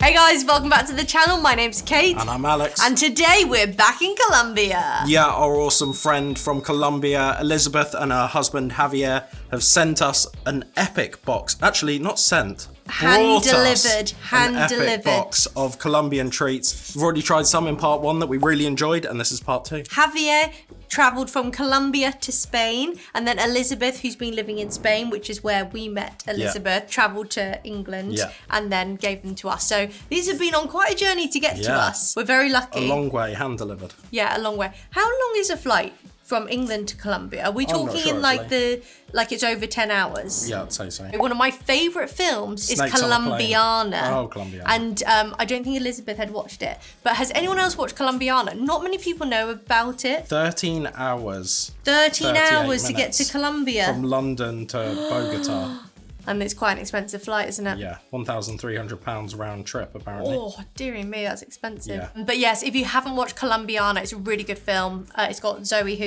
Hey guys, welcome back to the channel. My name's Kate. And I'm Alex. And today we're back in Colombia. Yeah, our awesome friend from Colombia, Elizabeth, and her husband Javier have sent us an epic box. Actually, not sent. Hand delivered. An epic box of Colombian treats. We've already tried some in part 1 that we really enjoyed, and this is part 2. Javier travelled from Colombia to Spain, and then Elizabeth, who's been living in Spain, which is where we met Elizabeth, travelled to England and then gave them to us. So these have been on quite a journey to get to us. We're very lucky. A long way, hand delivered. Yeah, a long way. How long is a flight from England to Colombia? Are we talking sure, in like it's over 10 hours? Yeah, I'd say so. One of my favourite films Snakes is Colombiana. Oh, Colombiana. And I don't think Elizabeth had watched it. But has anyone else watched Colombiana? Not many people know about it. 13 hours. 13 hours to get to Colombia. From London to Bogota. And it's quite an expensive flight, isn't it? Yeah, £1,300 round trip, apparently. Oh, dearie me, that's expensive. Yeah. But yes, if you haven't watched Colombiana, it's a really good film. It's got Zoe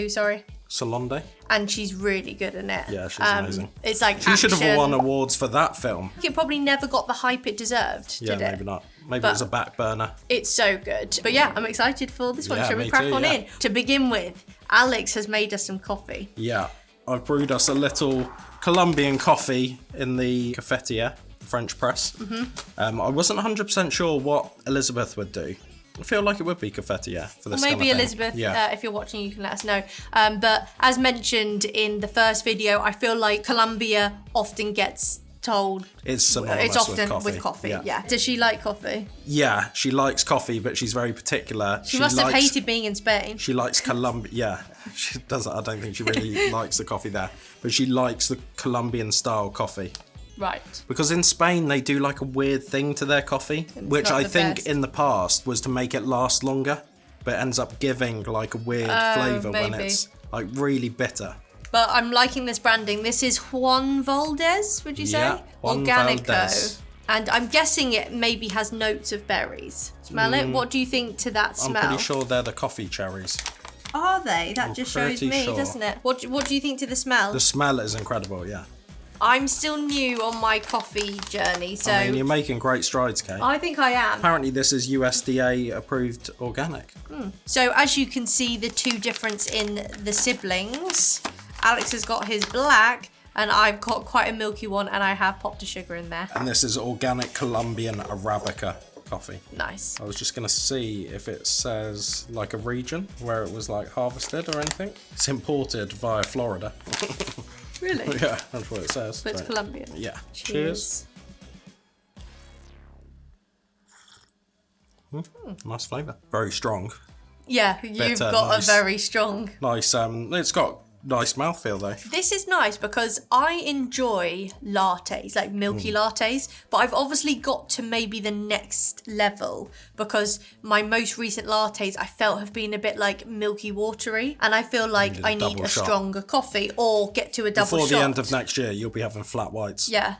Salonde. And she's really good in it. Yeah, she's amazing. It's like She should have won awards for that film. It probably never got the hype it deserved, did it? Yeah, maybe not. Maybe it was a back burner. It's so good. But yeah, I'm excited for this one. Yeah, Shall we me crack too, on yeah. in? To begin with, Alex has made us some coffee. Yeah, I've brewed us a little Colombian coffee in the cafetiere, French press. I wasn't 100% sure what Elizabeth would do. I feel like it would be cafetiere for this Maybe kind of Elizabeth, thing. if you're watching, you can let us know. But as mentioned in the first video, I feel like Colombia often gets told It's synonymous it's often with coffee. Yeah. Does she like coffee? Yeah, she likes coffee, but she's very particular. She must have hated being in Spain. She likes Colombia. Yeah, she doesn't. I don't think she really likes the coffee there, but she likes the Colombian style coffee. Right. Because in Spain they do like a weird thing to their coffee, which I think best. in the past was to make it last longer, but it ends up giving like a weird flavour when it's like really bitter. But I'm liking this branding. This is Juan Valdez, would you say? Yeah, Juan Organico. Valdez. And I'm guessing it maybe has notes of berries. Smell it? What do you think to that smell? I'm pretty sure they're the coffee cherries. Are they? That just shows me, doesn't it? What do you think to the smell? The smell is incredible, yeah. I'm still new on my coffee journey, so... I mean, you're making great strides, Kate. I think I am. Apparently this is USDA approved organic. So as you can see, the two difference in the siblings. Alex has got his black, and I've got quite a milky one, and I have popped a sugar in there. And this is organic Colombian Arabica coffee. Nice. I was just going to see if it says like a region where it was like harvested or anything. It's imported via Florida. Really? Yeah, that's what it says. But it's Colombian. Yeah. Cheers. Nice flavour. Very strong. Yeah, you've Bitter, got nice. a very strong... Nice, it's got nice mouthfeel though. This is nice because I enjoy lattes, like milky lattes, but I've obviously got to maybe the next level because my most recent lattes I felt have been a bit like milky watery, and I feel like I need a stronger coffee or get to a double shot. Before the end of next year, you'll be having flat whites. Yeah.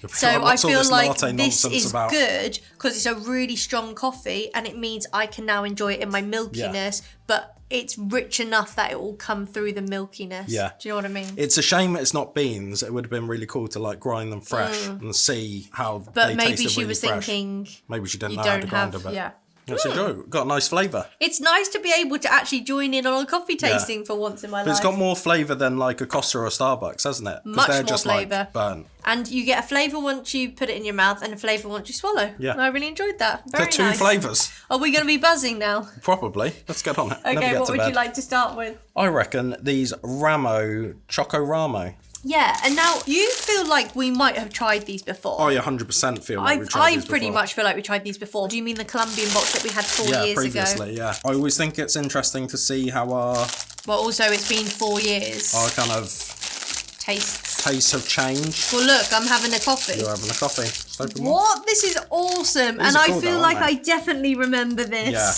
So Like, I what's all feel this like latte this nonsense is about? good because it's a really strong coffee and it means I can now enjoy it in my milkiness, but it's rich enough that it will come through the milkiness. Yeah. Do you know what I mean? It's a shame it's not beans. It would have been really cool to like grind them fresh and see how But they maybe tasted she really was fresh. thinking Maybe she didn't you know how to don't grind have, them. yeah. Let's enjoy it. Got a nice flavour. It's nice to be able to actually join in on a coffee tasting for once in my But life. it's got more flavour than like a Costa or a Starbucks, hasn't it? 'Cause Much they're more just flavour. like burnt. And you get a flavour once you put it in your mouth and a flavour once you swallow. Yeah. I really enjoyed that. Very They're two nice. flavours. Are we going to be buzzing now? Probably. Let's get on it. Never Okay, get what to would bed. you like to start with? I reckon these Ramo Chocoramo. Yeah, and now you feel like we might have tried these before. I 100% feel like we've tried I these pretty before. much feel like we tried these before. Do you mean the Colombian box that we had 4 years previously, ago? yeah. I always think it's interesting to see how our Well, also it's been 4 years. kind of Tastes. tastes have changed. Well, look, I'm having a coffee. You're having a coffee. Just open one. What? This is awesome. These And are I cool feel though, like aren't I they? definitely remember this. Yeah.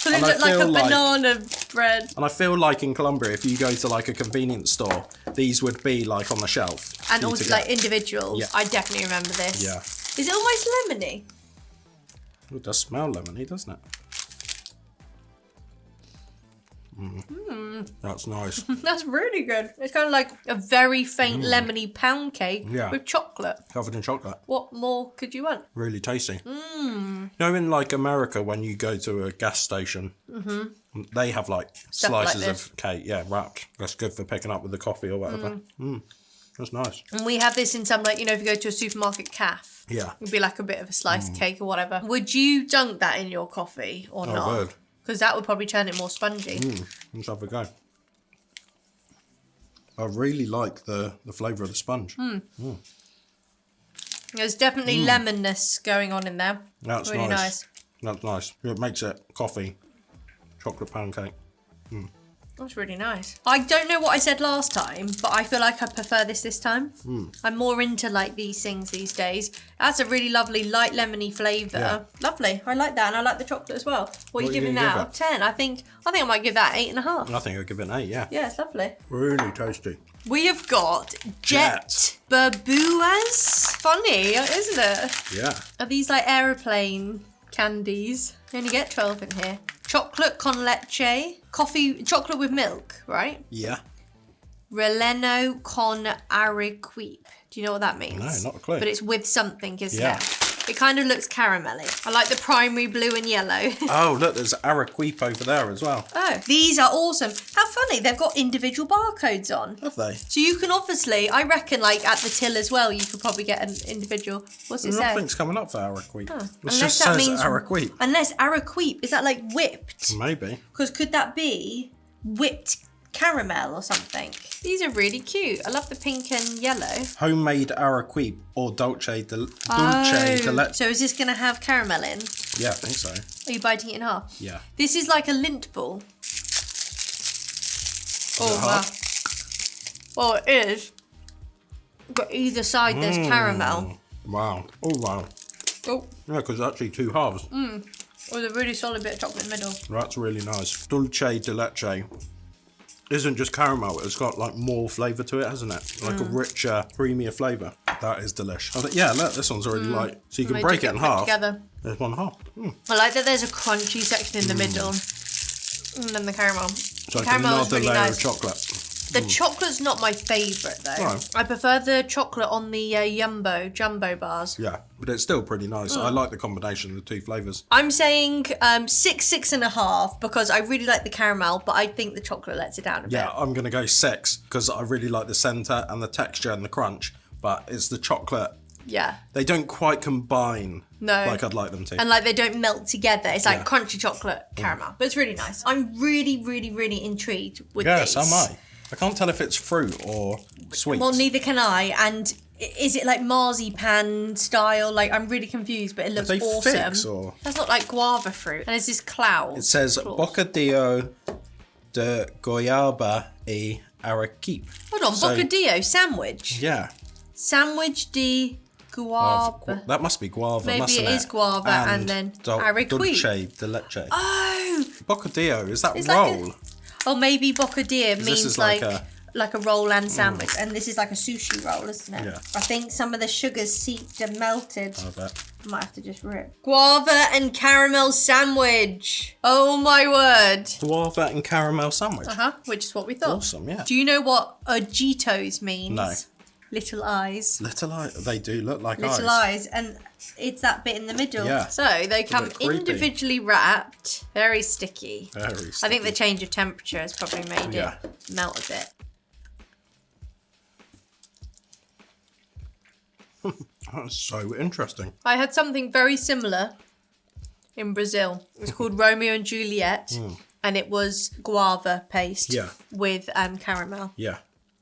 Because it And I looked like a feel like- banana bread. And I feel like in Colombia, if you go to like a convenience store, these would be like on the shelf. And for you also to like get. individuals. Yeah. I definitely remember this. Yeah. Is it almost lemony? It does smell lemony, doesn't it? That's nice. That's really good. It's kind of like a very faint lemony pound cake with chocolate. Covered in chocolate. What more could you want? Really tasty. You know, in like America, when you go to a gas station, they have like Stuff slices like of cake, wrapped. That's good for picking up with the coffee or whatever. That's nice. And we have this in some, like, you know, if you go to a supermarket cafe, Yeah. it'd be like a bit of a sliced cake or whatever. Would you dunk that in your coffee or not? I would. Because that would probably turn it more spongy. Let's have a go. I really like the flavour of the sponge. There's definitely lemonness going on in there. That's really nice. That's nice. It makes it coffee, chocolate pancake. That's really nice. I don't know what I said last time, but I feel like I prefer this time. I'm more into like these things these days. That's a really lovely light lemony flavour. Yeah. Lovely. I like that, and I like the chocolate as well. What are you giving gonna now? give it? 10. I think I might give that 8.5. I think I'll give it an 8, yeah. Yeah, it's lovely. Really tasty. We have got Jet Burbujas. Funny, isn't it? Yeah. Are these like aeroplane candies? You only get 12 in here. Chocolate con leche. Coffee, chocolate with milk, right? Yeah. Relleno con arequipe. Do you know what that means? No, not a clue. But it's with something, isn't Yeah. it? It kind of looks caramelly. I like the primary blue and yellow. Oh, look, there's arequipe over there as well. Oh, these are awesome. How funny. They've got individual barcodes on. Have they? So you can obviously, I reckon, like at the till as well, you could probably get an individual. What's it say? Nothing's coming up for arequipe. It Unless just that says means arequipe. Unless arequipe, is that like whipped? Maybe. Because could that be whipped caramel or something? These are really cute. I love the pink and yellow. Homemade arequipe or dulce de leche. So is this going to have caramel in? Yeah, I think so. Are you biting it in half? Yeah. This is like a lint ball. it hard? Well, it is. But either side there's caramel. Wow. Oh, wow. Oh, Yeah, because it's actually two halves. with a really solid bit of chocolate in the middle. That's really nice. Dulce de leche isn't just caramel, it's got like more flavour to it, hasn't it? Like a richer, creamier flavour. That is delish. Yeah, look, this one's already light. So you can They break do it in get put half. together. There's one half. I like that there's a crunchy section in the middle. And then the caramel. It's like caramel is another really layer nice. of chocolate. The chocolate's not my favourite though. No. I prefer the chocolate on the jumbo bars. Yeah, but it's still pretty nice. I like the combination of the two flavours. I'm saying 6.5 because I really like the caramel, but I think the chocolate lets it down a bit. Yeah, I'm going to go 6 because I really like the centre and the texture and the crunch, but it's the chocolate. Yeah. They don't quite combine like I'd like them to. And like they don't melt together. It's like crunchy chocolate caramel. But it's really nice. I'm really, really, really intrigued with Yes, these. am I. I can't tell if it's fruit or sweet. Well, neither can I. And is it like marzipan style? Like I'm really confused, but it looks they awesome. figs or? That's not like guava fruit. And it's this cloud. It says bocadillo de goiaba y arequipe. Hold on, bocadillo sandwich. Yeah. Sandwich de guava. That must be guava, Maybe mustn't it is guava and then arequipe. Dulce de leche. Oh, Bocadillo, is that It's roll? like or maybe bocadillo This means is like like a roll and sandwich, and this is like a sushi roll, isn't it? Yeah. I think some of the sugars seeped and melted. I bet. Might have to just rip. Guava and caramel sandwich. Oh my word. Guava and caramel sandwich. Which is what we thought. Awesome, yeah. Do you know what Ojitos means? No. Little eyes. Little eye, they do look like Little eyes, and it's that bit in the middle. Yeah. So they come bit creepy. individually wrapped, very sticky. Very I think sticky. the change of temperature has probably made Yeah. it melt a bit. That's so interesting. I had something very similar in Brazil. It's called Romeo and Juliet, and it was guava paste Yeah. with caramel. Yeah.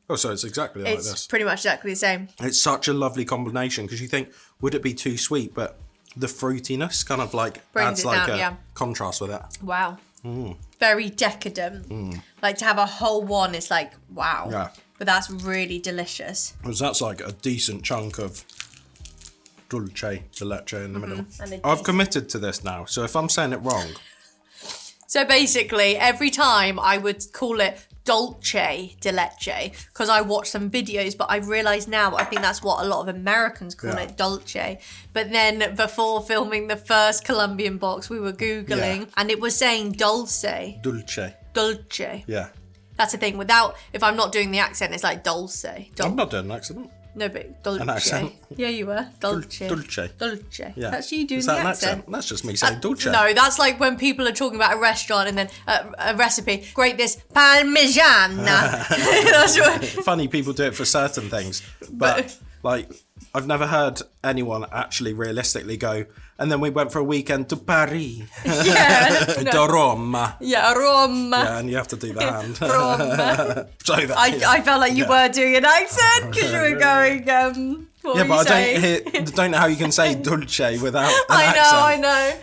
Oh, so it's exactly like It's this. pretty much exactly the same. It's such a lovely combination because you think, would it be too sweet? But the fruitiness kind of like Brings adds it like down, a yeah. contrast with it. Wow. Very decadent. Like to have a whole one is like, wow. Yeah. But that's really delicious. Because that's like a decent chunk of dulce de leche in the middle. And a I've committed to this now, so if I'm saying it wrong, So basically, every time I would call it Dulce de Leche because I watched some videos, but I've realised now I think that's what a lot of Americans call Yeah. it, Dulce. But then before filming the first Colombian box, we were Googling and it was saying Dulce. dulce. Dulce. Yeah. That's the thing. If I'm not doing the accent, it's like Dulce. I'm not doing an accent. No, but Dulce. An accent? Yeah, you were. Dulce. Dulce. Dulce. Yeah. That's you doing Is the that an accent. That's just me saying Dulce. No, that's like when people are talking about a restaurant and then a recipe. Grate this parmigiana. That's what. Funny people do it for certain things, but like I've never heard anyone actually realistically go. And then we went for a weekend to Paris. Yeah. To Roma. Yeah, Roma. Yeah, and you have to do the hand. Roma. So that, I felt like you were doing an accent because you were going. What yeah, were but you I don't know how you can say Dulce without an I accent. know.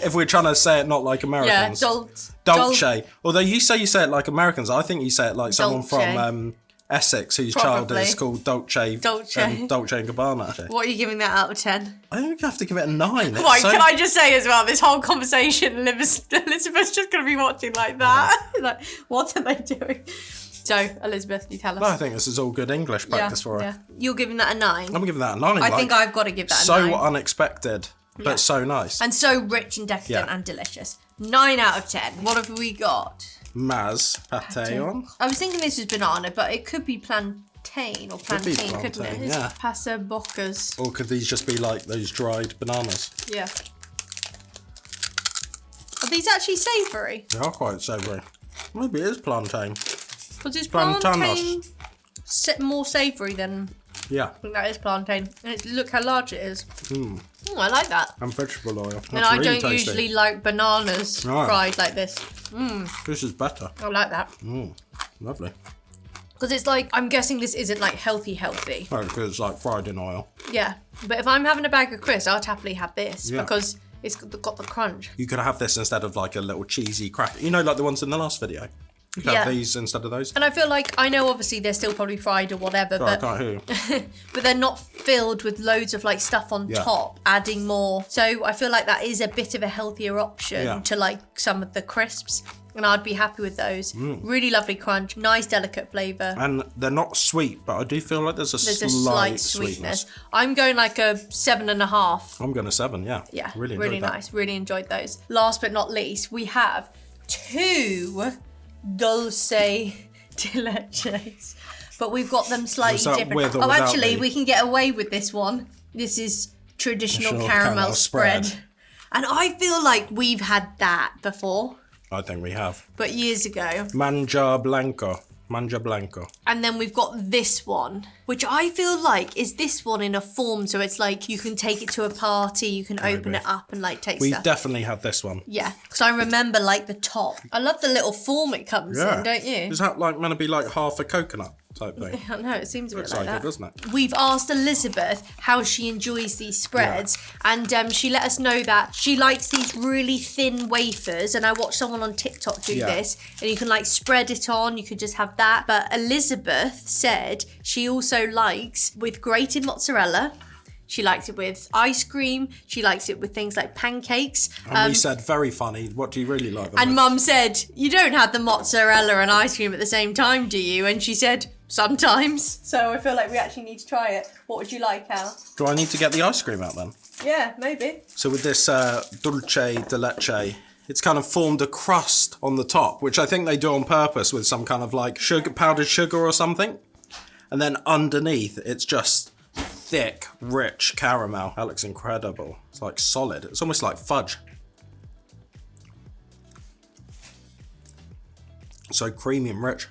If we're trying to say it not like Americans. Yeah, Dulce. Although you say it like Americans, I think you say it like someone Dulce. from Essex whose child is called Dulce and Gabbana. What are you giving that out of 10? I think you have to give it a 9. Right, can I just say as well, this whole conversation, Elizabeth's just going to be watching like that. Like, what are they doing? So, Elizabeth, you tell us. No, I think this is all good English practice for her. Yeah. You're giving that a 9? I'm giving that a 9. I think I've got to give that a 9. So unexpected, but so nice. And so rich and decadent and delicious. 9 out of 10. What have we got? Maz Pataeón. I was thinking this was banana, but it could be plantain or plantain, couldn't it? It's yeah. pasabocas. Or could these just be like those dried bananas? Yeah. Are these actually savoury? They are quite savoury. Maybe it is plantain. Because it's Plantanos. plantain more savoury than... Yeah. I think that is plantain. And look how large it is. I like that. And vegetable oil. That's And I really don't tasty. usually like bananas fried like this. This is better. I like that. Lovely. Because it's like, I'm guessing this isn't like healthy. Oh, because it's like fried in oil. Yeah. But if I'm having a bag of crisps, I'd happily have this because it's got the crunch. You could have this instead of like a little cheesy cracker. You know, like the ones in the last video. You could have these instead of those. And I feel like, I know obviously they're still probably fried or whatever, Sorry, but I can't hear you. but they're not filled with loads of like stuff on top, adding more. So I feel like that is a bit of a healthier option to like some of the crisps. And I'd be happy with those. Really lovely crunch, nice delicate flavour. And they're not sweet, but I do feel like there's a slight sweetness. I'm going like a 7.5. I'm going to 7, yeah. Yeah, Really nice. Really enjoyed those. Last but not least, we have 2 Dulce de Leches. But we've got them slightly different. With or oh, without actually, the... we can get away with this one. This is traditional caramel spread. And I feel like we've had that before. I think we have. But years ago. Manja Blanco. And then we've got this one, which I feel like is this one in a form. So it's like you can take it to a party, you can open it up and like take We stuff. definitely had this one. Yeah, because I remember like the top. I love the little form it comes in, don't you? Is that like meant to be like half a coconut type thing? I know, it seems a bit Looks like like that. it, doesn't it? We've asked Elizabeth how she enjoys these spreads, and she let us know that she likes these really thin wafers, and I watched someone on TikTok do this, and you can like spread it on, you could just have that. But Elizabeth said she also likes with grated mozzarella. She likes it with ice cream. She likes it with things like pancakes. And we said, very funny, what do you really like them And with? Mum said, you don't have the mozzarella and ice cream at the same time, do you? And she said, sometimes. So I feel like we actually need to try it. What would you like, Al? Do I need to get the ice cream out then? Yeah, maybe. So with this Dulce de Leche, it's kind of formed a crust on the top, which I think they do on purpose with some kind of like powdered sugar or something. And then underneath, it's just thick, rich caramel. That looks incredible. It's like solid. It's almost like fudge. So creamy and rich.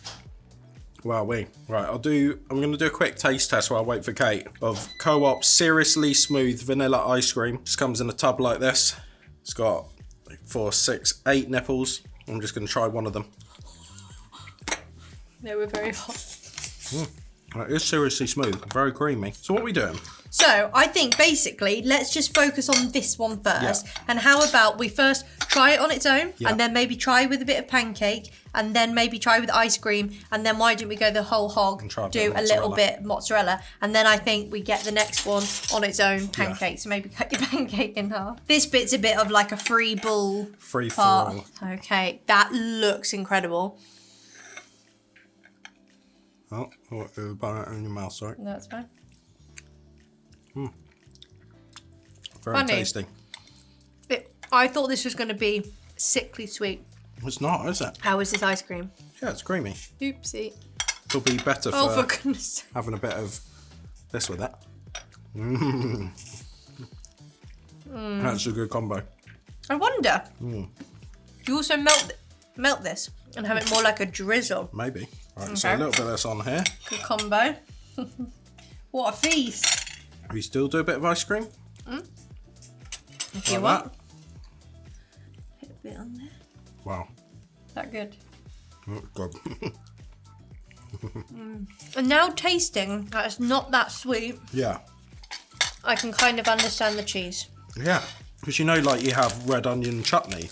Wow, Right, I'm going to do a quick taste test while I wait for Kate of Co-op Seriously Smooth Vanilla Ice Cream. Just comes in a tub like this. It's got 4, 6, 8 nipples. I'm just going to try one of them. They were very hot. It is seriously smooth, very creamy. So what are we doing? So I think basically let's just focus on this one first. And how about we first try it on its own and then maybe try with a bit of pancake and then maybe try with ice cream and then why don't we go the whole hog, do a little bit mozzarella and then I think we get the next one on its own pancake. So maybe cut your pancake in half. This bit's a bit of like a free for all. Okay, that looks incredible. Oh, bun it in your mouth, sorry. No, that's fine. Very tasty. I thought this was going to be sickly sweet. It's not, is it? How is this ice cream? Yeah, it's creamy. Oopsie. It'll be better Oh, for for goodness sake. having a bit of this with it. That's a good combo. I wonder. Do you also melt this and have it more like a drizzle? Maybe. Right, so a Okay. little bit of this on here. Good combo. What a feast. We still do a bit of ice cream. If you Like want. Put a bit on there. Wow. Is that good? Oh, God. And now tasting that it's not that sweet, Yeah. I can kind of understand the cheese. Yeah. Because you know, like you have red onion chutney.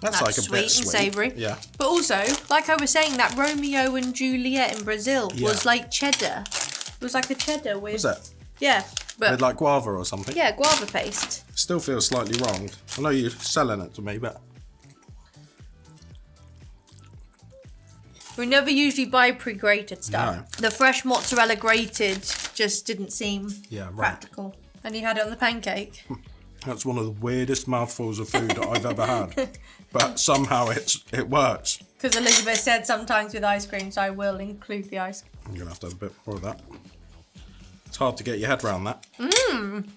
That's like a sweet bit and sweet. savoury. Yeah. But also, like I was saying, that Romeo and Juliet in Brazil was Yeah. like cheddar. It was like a cheddar with... Was it? Yeah. But With like guava or something? yeah, guava paste. Still feels slightly wrong. I know you're selling it to me, but... We never usually buy pre-grated stuff. No. The fresh mozzarella grated just didn't seem Yeah, right. practical. And you had it on the pancake. That's one of the weirdest mouthfuls of food that I've ever had. But somehow it works. Because Elizabeth said sometimes with ice cream, so I will include the ice cream. I'm going to have a bit more of that. It's hard to get your head around that.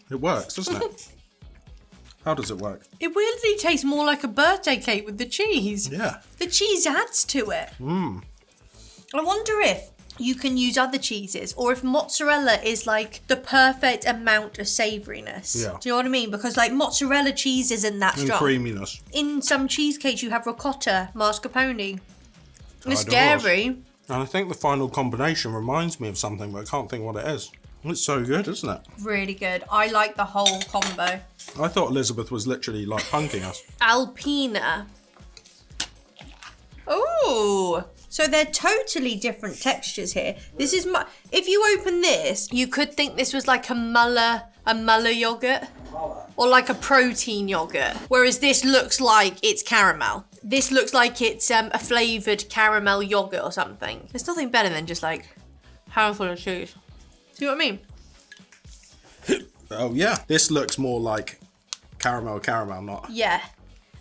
It works, doesn't it? How does it work? It weirdly tastes more like a birthday cake with the cheese. Yeah. The cheese adds to it. I wonder if you can use other cheeses or if mozzarella is like the perfect amount of savouriness. Yeah. Do you know what I mean? Because like mozzarella cheese isn't that And strong. creaminess. In some cheesecakes you have ricotta, mascarpone. It's Tried dairy. And I think the final combination reminds me of something, but I can't think what it is. It's so good, isn't it? Really good. I like the whole combo. I thought Elizabeth was literally like punking us. Alpina. Ooh. So they're totally different textures here. This is if you open this, you could think this was like a Muller yogurt or like a protein yogurt. Whereas this looks like it's caramel. This looks like it's a flavoured caramel yogurt or something. There's nothing better than just like handful of cheese. See what I mean? Oh yeah. This looks more like caramel, not... Yeah.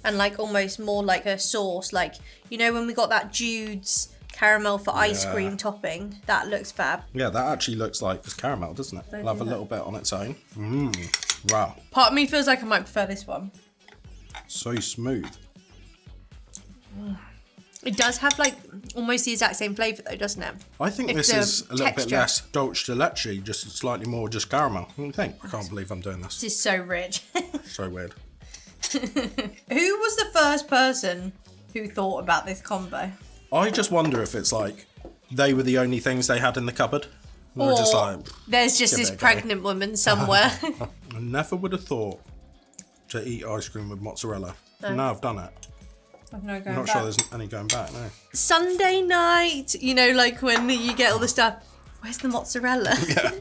And like almost more like a sauce. Like, you know when we got that Jude's caramel for ice cream topping? That looks fab. Yeah, that actually looks like it's caramel, doesn't it? It'll have a little bit on its own. Wow. Part of me feels like I might prefer this one. So smooth. It does have like almost the exact same flavour though, doesn't it? I think It's this the is a little bit texture. less Dulce de Leche, just slightly more just caramel. What do you think? I can't believe I'm doing this. This is so rich. So weird. Who was the first person who thought about this combo? I just wonder if it's like they were the only things they had in the cupboard. And they're just like, there's just give this it a go. pregnant woman somewhere. I never would have thought to eat ice cream with mozzarella. Now I've done it. I've no I'm going not back. sure there's any going back, no. Sunday night, you know, like when you get all the stuff. Where's the mozzarella? Yeah.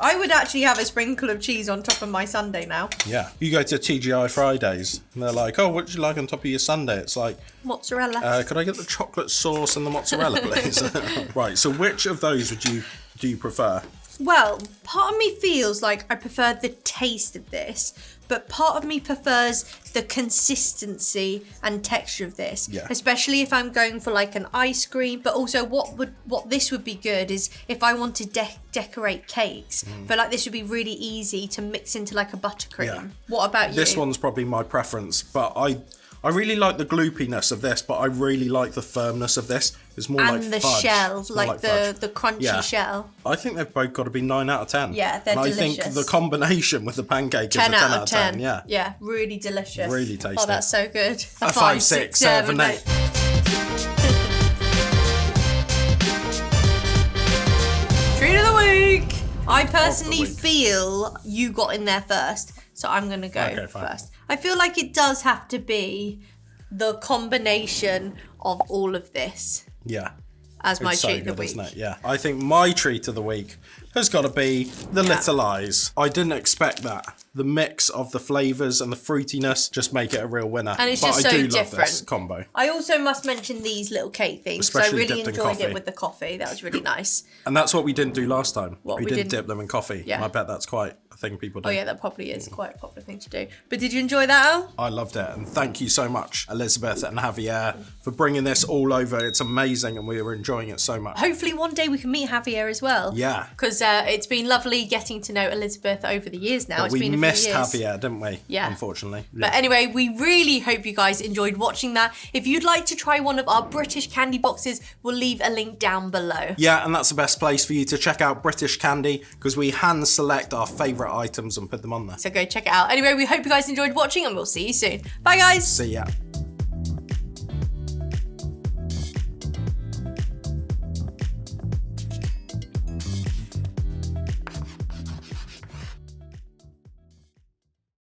I would actually have a sprinkle of cheese on top of my sundae now. Yeah. You go to TGI Fridays and they're like, oh, what do you like on top of your sundae? It's like, Mozzarella. could I get the chocolate sauce and the mozzarella, please? Right, so which of those do you prefer? Well, part of me feels like I prefer the taste of this, but part of me prefers the consistency and texture of this. Yeah. Especially if I'm going for like an ice cream. But also what this would be good is if I want to decorate cakes. But like this would be really easy to mix into like a buttercream. Yeah. What about you? This one's probably my preference, but I really like the gloopiness of this, but I really like the firmness of this. It's more like and the fudge. shell, It's more like fudge. the crunchy Yeah. shell. I think they've both got to be 9 out of 10. Yeah, they're and I think delicious. the combination with the pancake is a 10 10 out of 10. Yeah. Yeah, really delicious. Really tasty. Oh, that's so good. A 5, 6, 7, 8. Treat of the week. I personally week. feel you got in there first, so I'm gonna go Okay, fine. first. I feel like it does have to be the combination of all of this Yeah. as my It's so treat of the good, week. isn't it? Yeah. I think my treat of the week has got to be the Little Eyes. I didn't expect that. The mix of the flavours and the fruitiness just make it a real winner. And it's but just I so do different. love this combo. I also must mention these little cake things. So I Especially really dipped in enjoyed coffee. it with the coffee. That was really nice. And that's what we didn't do last time. What, we we didn't didn't- dip them in coffee. Yeah. And I bet that's quite a thing people do. Oh yeah, that probably is quite a popular thing to do. But did you enjoy that, Al? I loved it. And thank you so much, Elizabeth and Javier, for bringing this all over. It's amazing and we were enjoying it so much. Hopefully one day we can meet Javier as well. Yeah. Because it's been lovely getting to know Elizabeth over the years now. But It's we been a missed few years. Javier, didn't we? Yeah. Unfortunately. But anyway, we really hope you guys enjoyed watching that. If you'd like to try one of our British candy boxes, we'll leave a link down below. Yeah, and that's the best place for you to check out British candy because we hand select our favourite items and put them on there. So go check it out. Anyway, we hope you guys enjoyed watching and we'll see you soon. Bye guys! See ya.